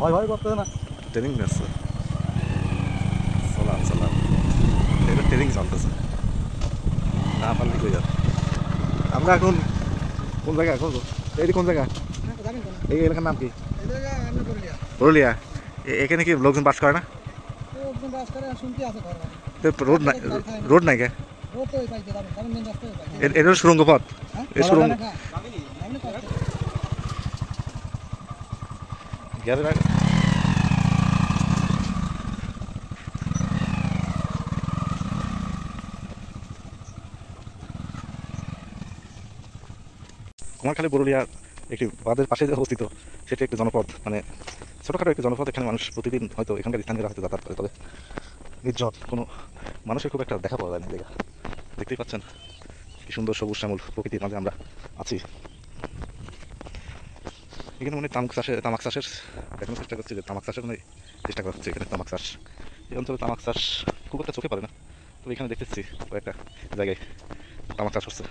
ভয় ভয় করতে না, ট্রেনিং নিচ্ছে। চলান চলান, এটা ট্রেনিং চলতেছে, না পারলে কই যাবে। আমরা এখন কোন জায়গায় এখন, এই কোন জায়গা, এই এলাকার নাম কি? পুরুলিয়া। এখানে কি লোকজন বাস করে না? রোড নাই, রোড নাই কে? এটা সুরঙ্গ পথ, এই সুরঙ্গ গ্যারের আগে। কুমারখালী পুরুলিয়া একটি বাঁধের পাশে যে অবস্থিত, সেটা একটি জনপদ, মানে ছোটোখাটো একটি জনপদ। এখানে মানুষ প্রতিদিন হয়তো এখানকার স্থানীয়রা হয়তো যাতায়াত করে, তবে নির্জন, কোনো মানুষের খুব একটা দেখা পাওয়া যায় না। জায়গা দেখতেই পাচ্ছেন কি সুন্দর সবুজ শ্যামল প্রকৃতির মাঝে আমরা আছি। এখানে মানে তামাক চাষের দেখানোর চেষ্টা করছি, যে তামাক চাষের মানে চেষ্টা করা হচ্ছে এখানে। তামাক চাষ, এই অঞ্চলে তামাক চাষ খুব একটা চোখে পড়ে না, তবে এখানে দেখতেছি কয়েকটা জায়গায় তামাক চাষ হচ্ছে।